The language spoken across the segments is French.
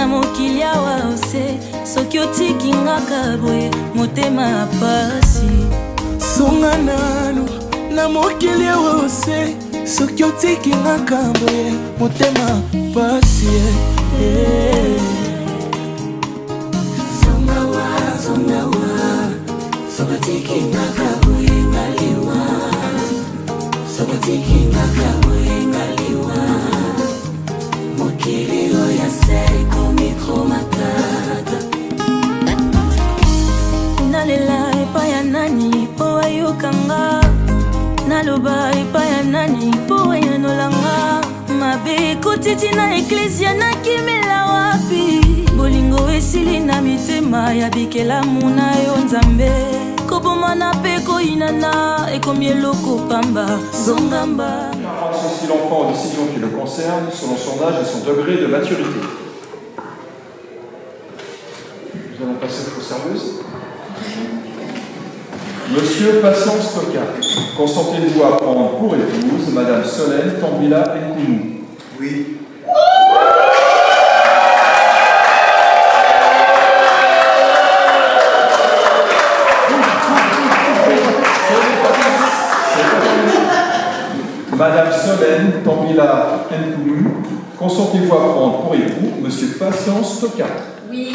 na mokili awa ose soki otiki ngaka boye motema pasi songa nano na mokili awa ose soki otiki ngaka boye motema pasi songa wa soki otiki ngaka boye ngaliwa soki otiki ngaka boye ngaliwa mokili oya seko mikro matata nalela epai ya nani po ayokanga naloba epai ya nani po ayanolanga mabe ekotiti na eklesia nakimela wapi bolingo esili na mitema ya bikelamu na yo nzambe kobomana mpe koyinana ekomi eloko pamba zongamba. Si l'enfant en décision qui le concerne selon son âge et son degré de maturité. Nous allons passer aux serveuses. Monsieur Passant Stoka, consentez-vous à prendre pour épouse Madame Solène Tambila Nkounou? Oui. Madame Solène Tambila Nkounou, consentez-vous à prendre pour époux Monsieur Passant Stoka? Oui.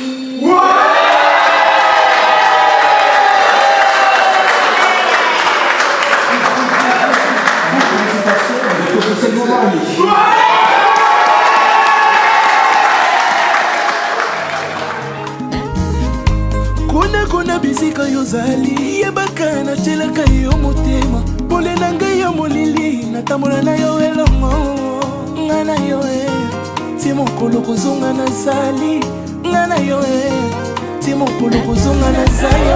kuna bisika yozali yebaka natelaka yo motema pole na ngai ya molili natambola na yo elongo nga na yo ti mokolo kozonga nazali nga na yo ti mokolo kozonga nazali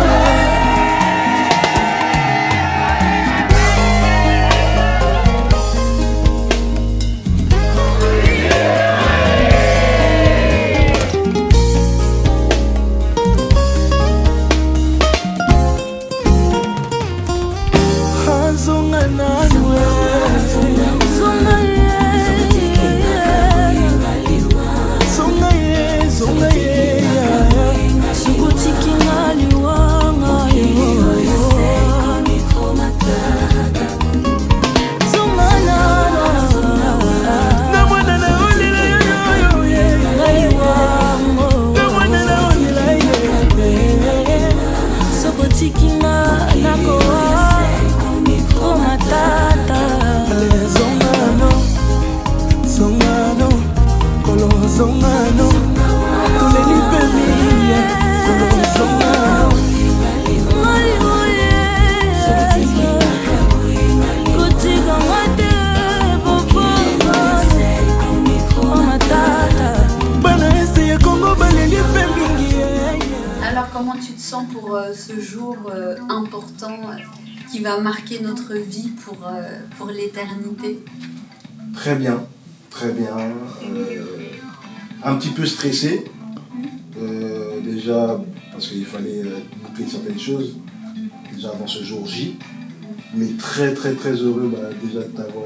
Comment tu te sens pour ce jour important qui va marquer notre vie pour l'éternité? Très bien, très bien. Un petit peu stressé. Déjà parce qu'il fallait boucler certaines choses déjà avant ce jour J. Mais très très très heureux déjà de t'avoir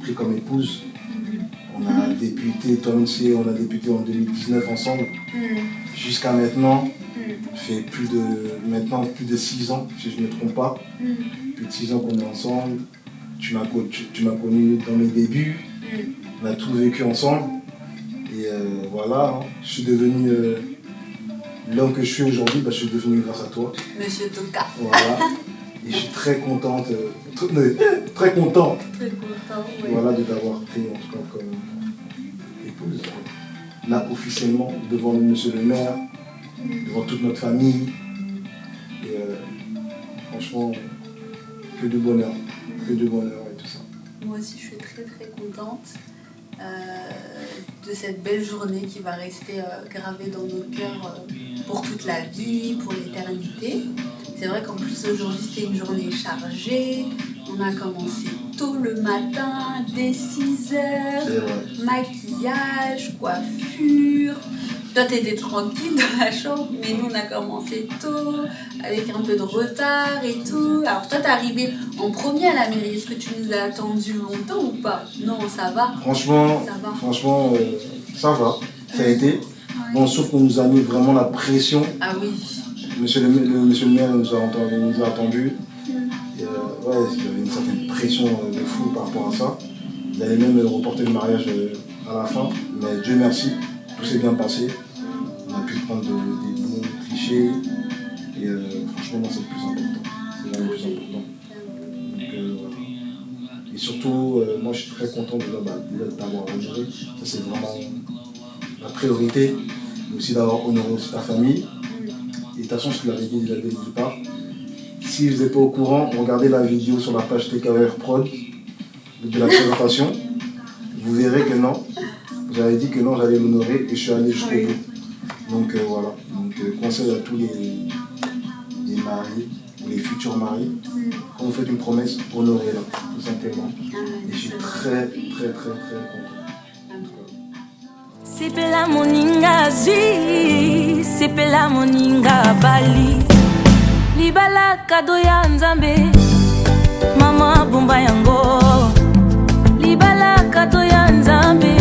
pris comme épouse. On a débuté, toi aussi, on a débuté en 2019 ensemble. Jusqu'à maintenant. Fait plus de 6 ans, si je ne me trompe pas. Plus de 6 ans qu'on est ensemble. Tu m'as connu dans mes débuts. On a tout vécu ensemble. Et voilà, je suis devenu l'homme que je suis aujourd'hui. Je suis devenu grâce à toi. Monsieur Toka. Voilà. Et je suis très contente. Très content. Très content, oui. Voilà, de t'avoir pris en tout cas comme épouse. Là, officiellement, devant monsieur le maire. Devant toute notre famille. Et franchement, que de bonheur et tout ça. Moi aussi, je suis très très contente de cette belle journée qui va rester gravée dans nos cœurs pour toute la vie, pour l'éternité. C'est vrai qu'en plus aujourd'hui c'était une journée chargée. On a commencé tôt le matin, dès 6h, maquillage, coiffure. Toi, t'étais tranquille dans la chambre, mais nous, on a commencé tôt, avec un peu de retard et tout. Alors, toi, t'es arrivé en premier à la mairie. Est-ce que tu nous as attendu longtemps ou pas? Non, ça va. Franchement, ça va. Ça a été. Bon, sauf qu'on nous a mis vraiment la pression. Ah oui. Monsieur le maire nous a attendus. Ouais, il y avait une certaine pression de fou par rapport à ça. Il allait même reporter le mariage à la fin. Mais Dieu merci, tout s'est bien passé. On a pu prendre des bons clichés. Et franchement, c'est le plus important. C'est vraiment le plus important. Donc, voilà. Et surtout, moi je suis très content déjà de t'avoir honoré. Ça c'est vraiment la priorité. Mais aussi d'avoir honoré aussi ta famille. Et de toute façon, je te l'avais dit déjà dès le départ. Si vous n'êtes pas au courant, regardez la vidéo sur la page TKR Prod de la présentation. Vous verrez que non. J'avais dit que non, j'allais l'honorer et je suis allé jusqu'au bout. Donc voilà. Donc conseil à tous les mariés ou les futurs mariés. Quand vous faites une promesse, honorez-la, tout simplement. Et je suis très, très, très, très content. Sepela moninga zwi, sepela moninga bali. Libala kado ya nzambe, mama bumba yango. Libala kado ya nzambe,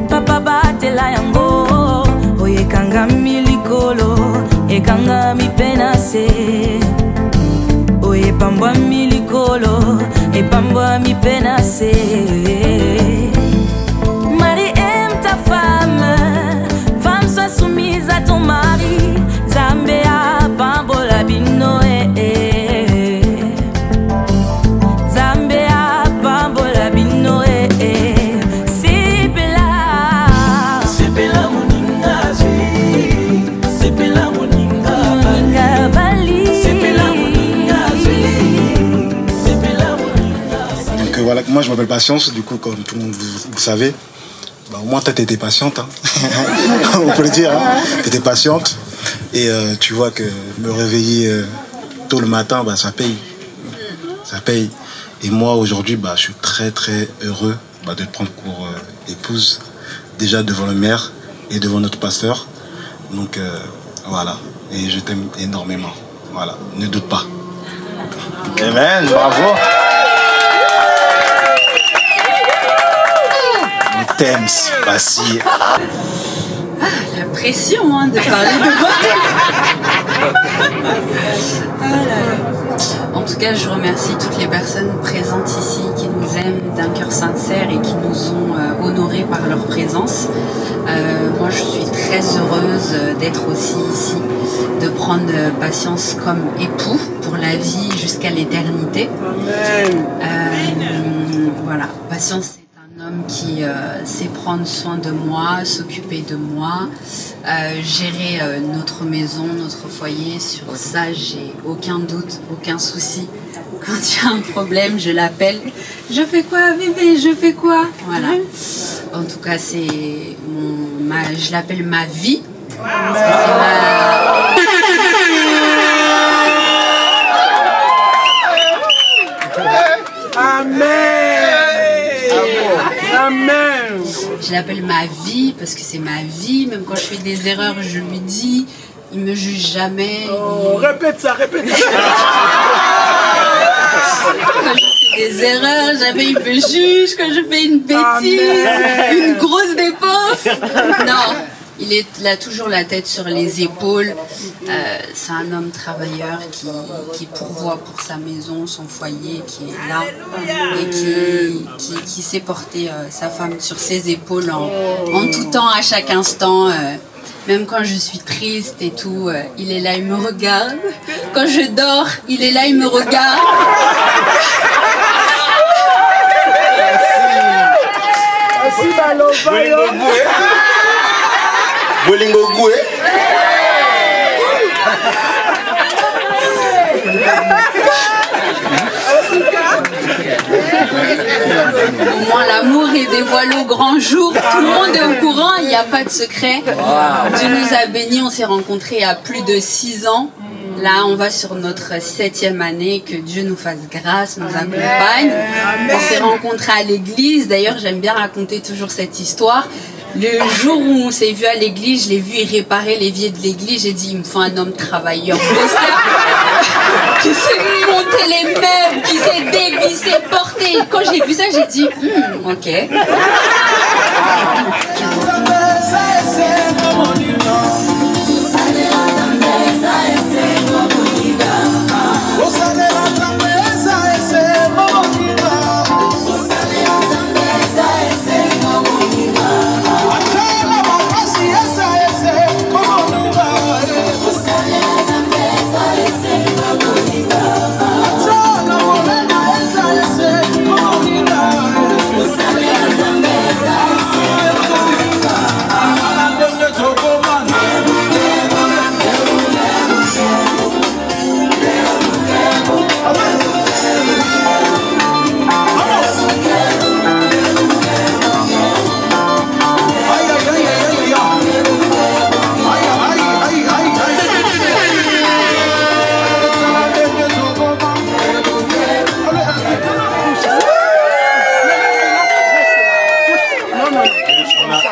papa batela yango. Oye kanga milikolo, ekanga mipenase. Oye pambwa milikolo, epambwa mipenase. Marie aime ta femme, femme sois soumise à ton mari. Zambea pambola bino Zambea pambola bino Sepela moninga zwi, sepela moninga bali, sepela moninga zwi, sepela moninga. Donc voilà, moi je m'appelle Patience, du coup comme tout le monde vous savez, au moins toi t'étais patiente, hein. On peut le dire, hein. T'étais patiente. Et tu vois que me réveiller tôt le matin, ça paye. Ça paye. Et moi, aujourd'hui, je suis très, très heureux de te prendre pour épouse, déjà devant le maire et devant notre pasteur. Donc, voilà. Et je t'aime énormément. Voilà. Ne doute pas. Amen. Bravo. On t'aime, Bassi. La pression de parler de beauté. Ah là là. En tout cas, je remercie toutes les personnes présentes ici qui nous aiment d'un cœur sincère et qui nous ont honorés par leur présence. Moi, je suis très heureuse d'être aussi ici, de prendre Patience comme époux pour la vie jusqu'à l'éternité. Voilà, Patience, c'est un homme qui sait prendre soin de moi, s'occuper de moi, gérer notre maison, notre foyer. Sur ça, j'ai aucun doute, aucun souci. Quand il y a un problème, je l'appelle. Je fais quoi, bébé? Je fais quoi? Voilà. En tout cas, c'est je l'appelle ma vie. Parce que c'est Amen. Je l'appelle ma vie parce que c'est ma vie. Même quand je fais des erreurs, je lui dis. Il me juge jamais. Oh, répète ça. Quand je fais des erreurs, jamais il me juge. Quand je fais une bêtise, une grosse dépense. Non, il a toujours la tête sur les épaules. C'est un homme travailleur qui pourvoit pour sa maison, son foyer, qui est là et qui sait porter sa femme sur ses épaules en tout temps, à chaque instant. Même quand je suis triste et tout, il est là, il me regarde. Quand je dors, il est là, il me regarde. Au moins l'amour est dévoilé au grand jour. Tout le monde est au courant, il n'y a pas de secret. Dieu nous a bénis, on s'est rencontrés il y a plus de 6 ans. Là, on va sur notre 7e année, que Dieu nous fasse grâce, nous accompagne. On s'est rencontrés à l'église. D'ailleurs, j'aime bien raconter toujours cette histoire. Le jour où on s'est vu à l'église, je l'ai vu réparer l'évier de l'église. J'ai dit, il me faut un homme travailleur, bosseur, qui sait monter les meubles, qui sait dévisser, porter. Quand j'ai vu ça, j'ai dit, ok.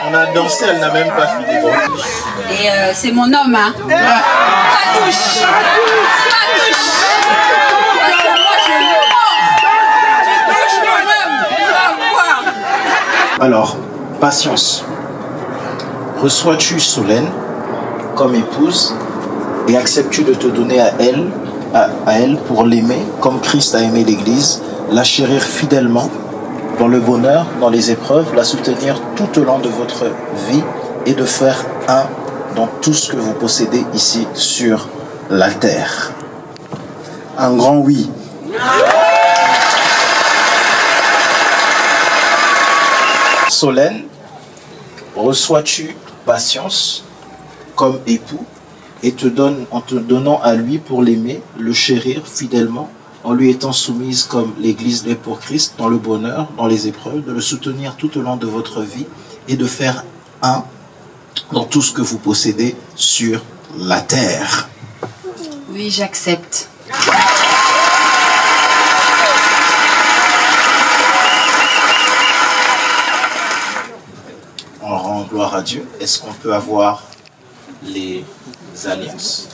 On a dansé, elle n'a même pas fini. Et c'est mon homme, hein. Pas touche. Parce que moi, je le mors. Tu touches mon homme, tu vas voir. Alors, patience. Reçois-tu Solène comme épouse et acceptes-tu de te donner à elle pour l'aimer comme Christ a aimé l'Église, la chérir fidèlement dans le bonheur, dans les épreuves, la soutenir tout au long de votre vie et de faire un dans tout ce que vous possédez ici sur la terre? Un grand oui. Solène, reçois-tu patience comme époux et en te donnant à lui pour l'aimer, le chérir fidèlement, en lui étant soumise comme l'Église l'est pour Christ, dans le bonheur, dans les épreuves, de le soutenir tout au long de votre vie et de faire un dans tout ce que vous possédez sur la terre? Oui, j'accepte. On rend gloire à Dieu. Est-ce qu'on peut avoir les alliances?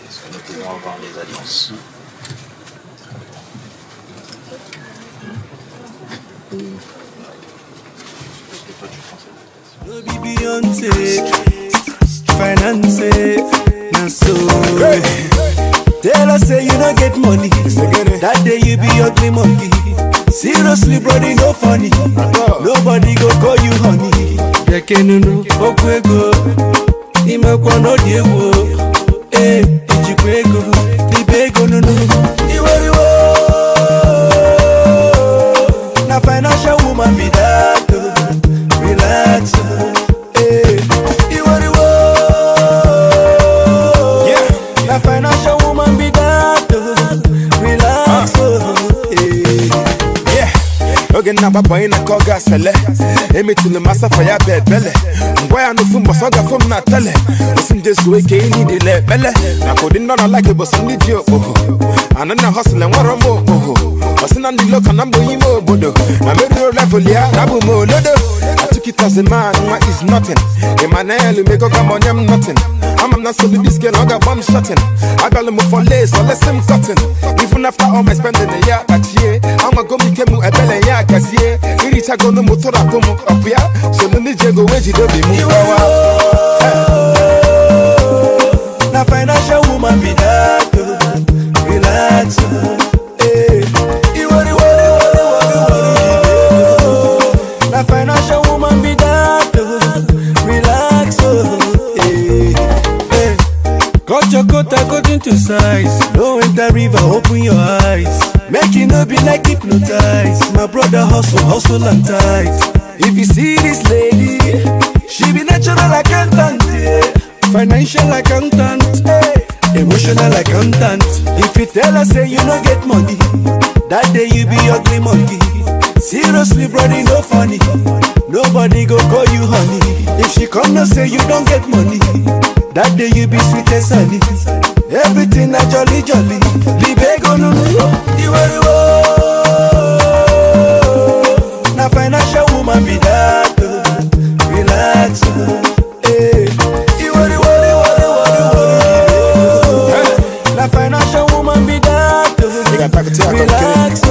Est-ce que nous pouvons avoir les alliances? Beyoncé, finance, na so. Tell us say you don't get money. That day you be ugly monkey. Seriously, brody, no funny. Nobody go call you honey. Yakenunu, okwego, imekwa no diewo. Ichikwego, libego nunu. Iwariwo, na financial woman be that. Relax, Iwariwo. Yeah, na financial woman be that. Relax, Oge na baba ina koga sele Emi tunu masa faya bele Ngwaya nufu mbosoga fum na tele Osim jesu eke ini dile bele Na kodi nona like bosim ni dio Anana hustle and waro mo Osina ndilo kanambo imo bodo Na meru level ya nabu mo lodo I took it as a man, what is nothing Emmanuel meko kama nyam nothing I'm not so this girl, I got bomb shutting. I got them for lace, so let's him cutting. Even after all my spending a year, but yeah, I'm a go me kemu a belle ya, cause yeah, you reach a go no motor up here, so no need to go where you don't be me. Na financial woman be that, relax, Na financial woman be that, relax, Cut your coat according to size. Don't enter river, open your eyes. Make it no be like hypnotized. My brother hustle and tight. If you see this lady, she be natural accountant, yeah. Financial accountant, hey. Emotional accountant. If you tell her say you don't get money, that day you be ugly monkey. Seriously, brother, no funny. Nobody go call you honey. If she come no say you don't get money, that day you be sweet as honey. Everything na jolly jolly. Libego nunu, iwariwo. Na financial woman be that. Relax, iwariwo. Na financial woman be that. Relax,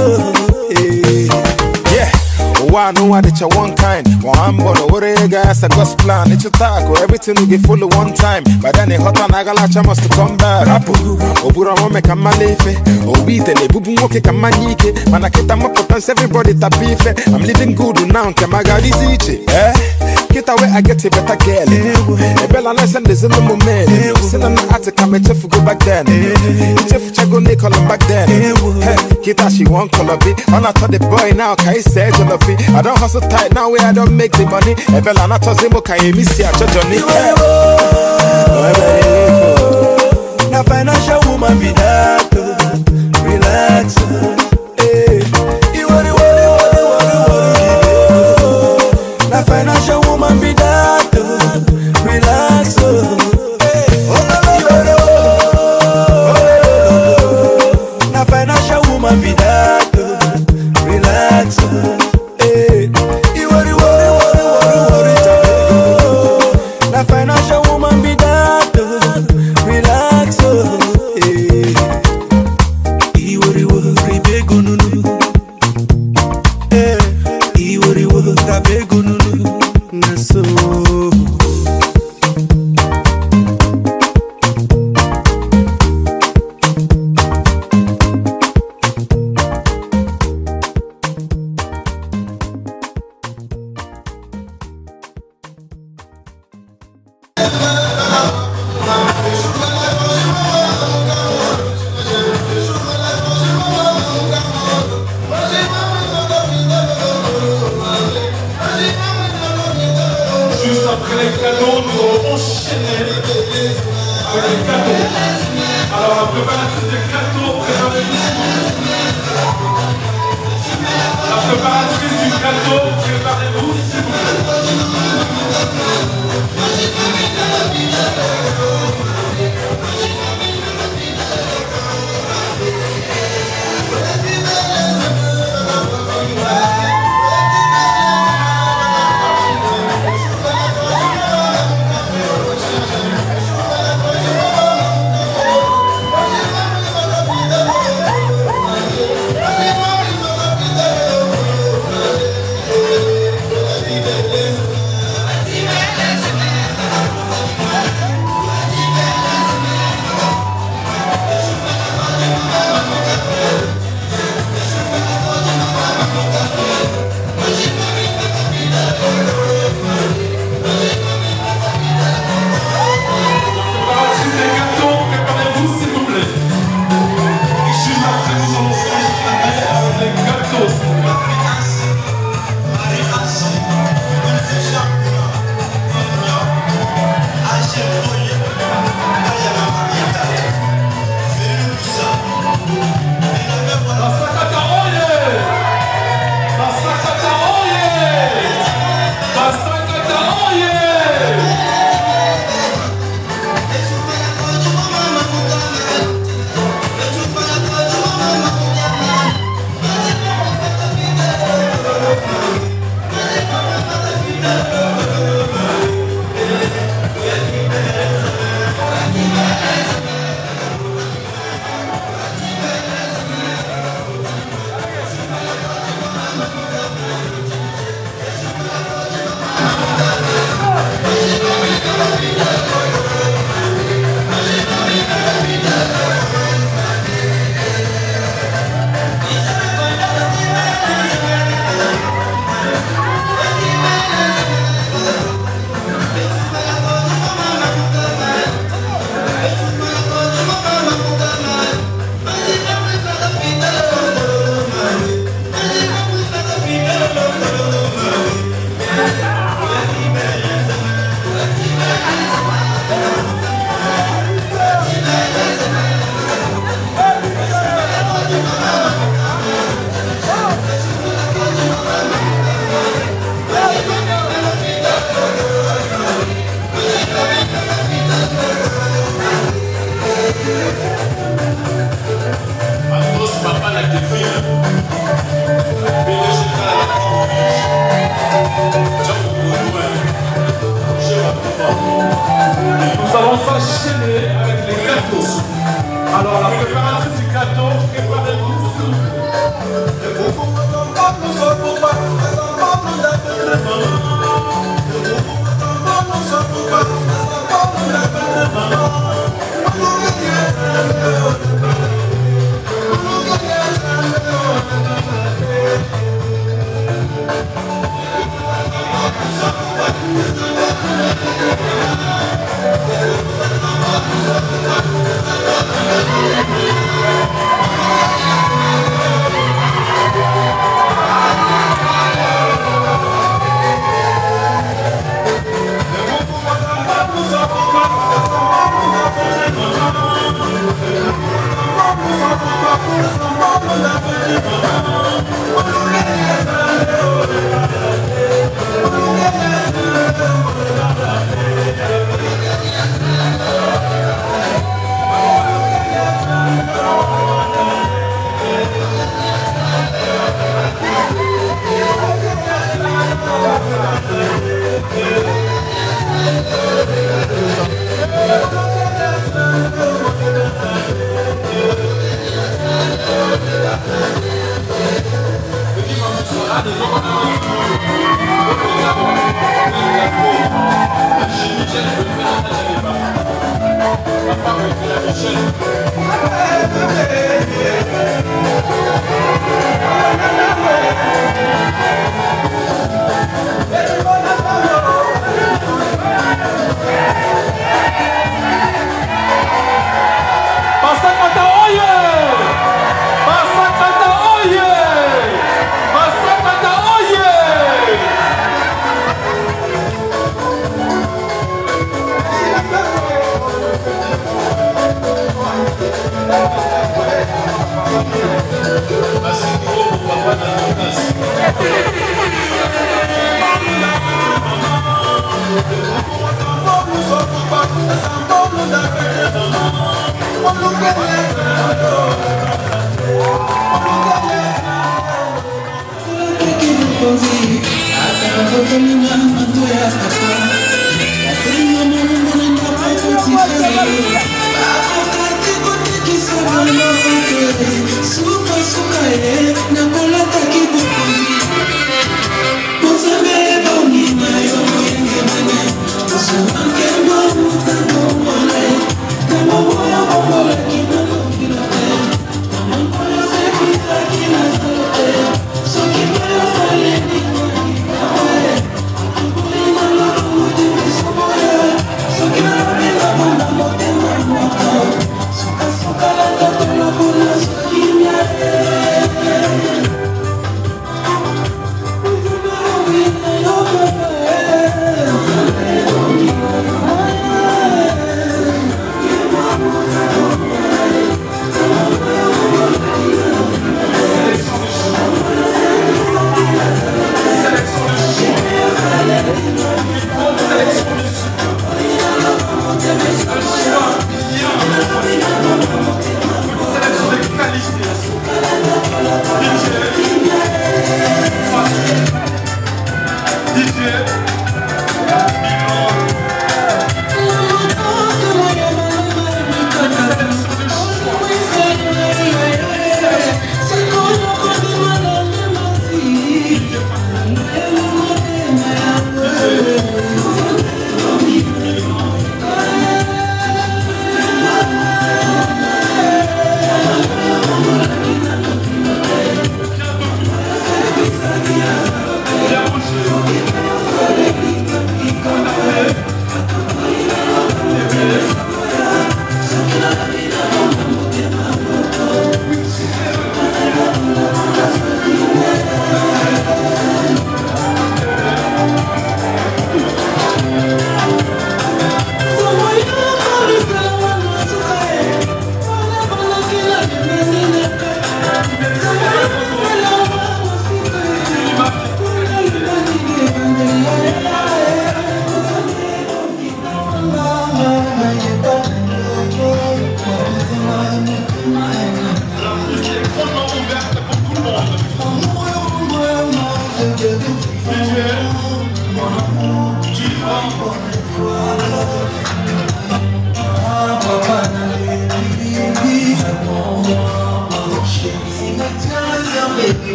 I know I did your one kind. One but over guys, I got plan. It's your taco, everything will get full of one time. But then it hot and I got must to come back. Rapu, Obura Home Kamalefe, Obite, Bubu Woke Kamanike, Manaketa Mopotans, everybody tapife. I'm living good now, Kamagadi Zichi, Get away, I get a better girl. A bella nice and there's no moment. Send an attic, I'm a chef go back then. Chef Chago Nicol back then. Kita, she won't call up it. I'm not the boy now, Kai said, I don't hustle tight now where I don't make the money. A bella not a zimo, Kai miss ya, Johnny. Na financial woman be that. Relax, Na financial woman be that. Relax, Na financial woman be that. Relax, Après les cadeaux, nous allons enchaîner avec les cadeaux. Alors, la préparatrice des cadeaux, préparez-vous. La préparatrice du cadeau, préparez-vous, s'il vous Nous allons s'enchaîner avec les gâteaux. Alors, la préparation du gâteau, préparez-vous.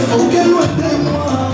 Faut que loin de moi,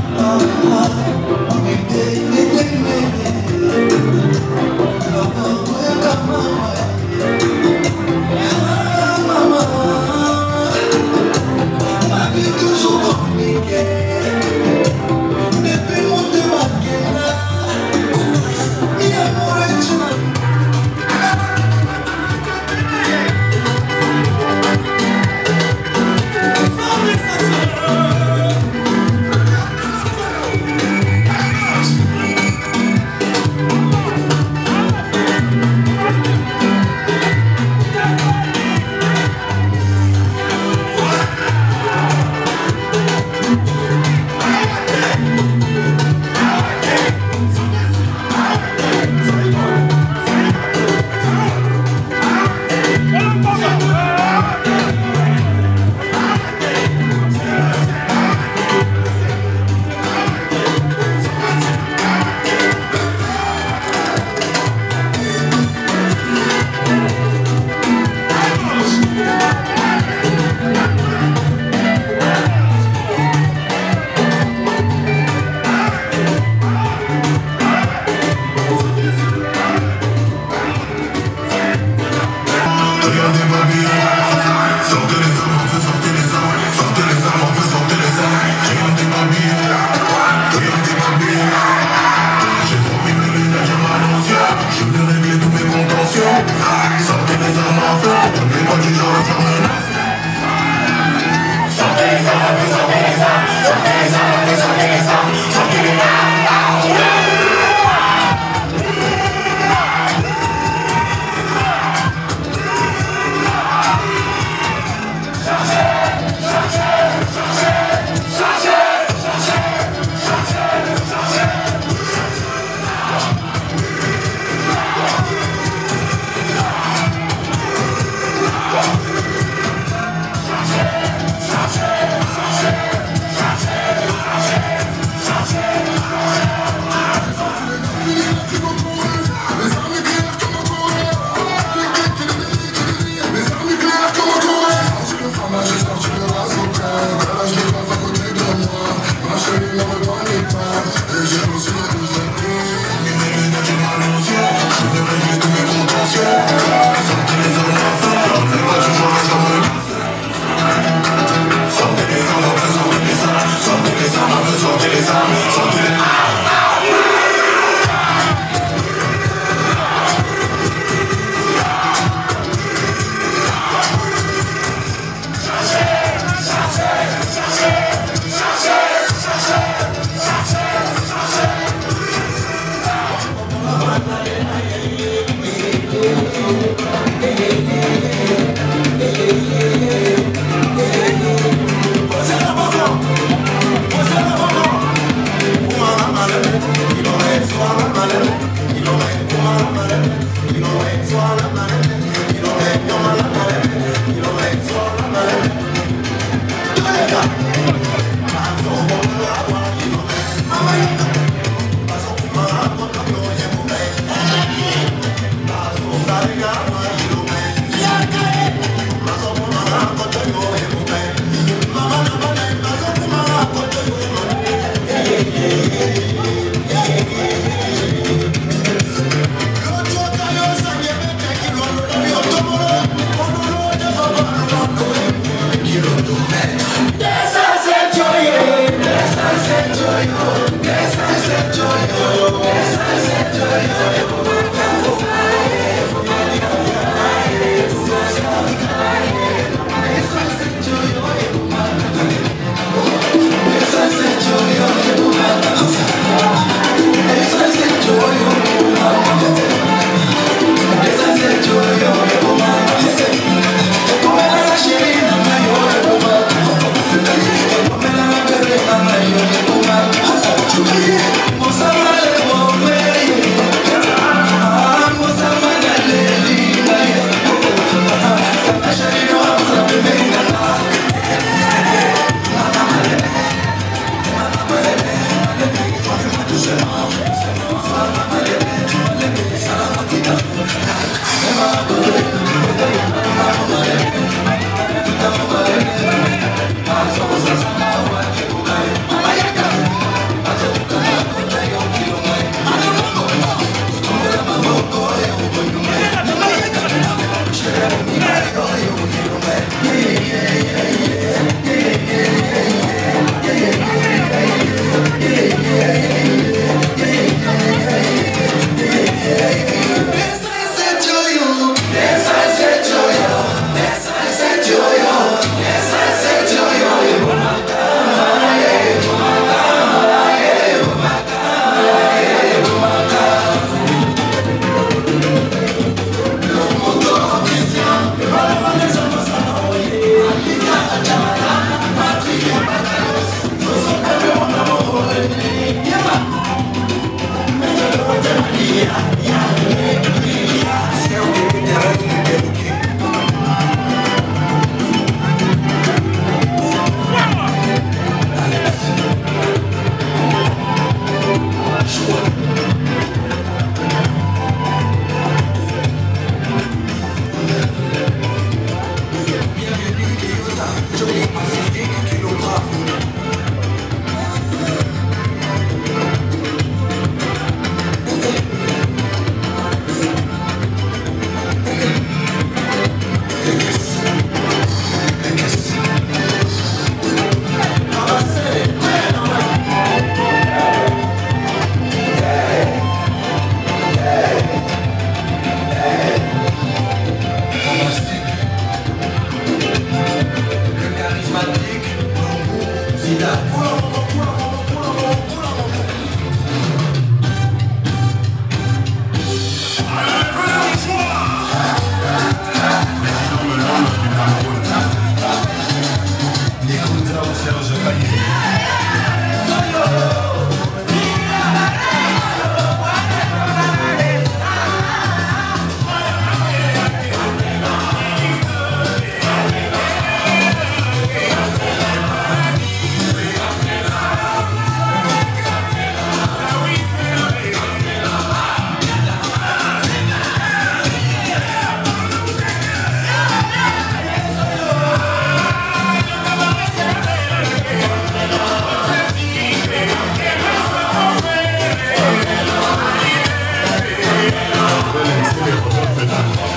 Valencia,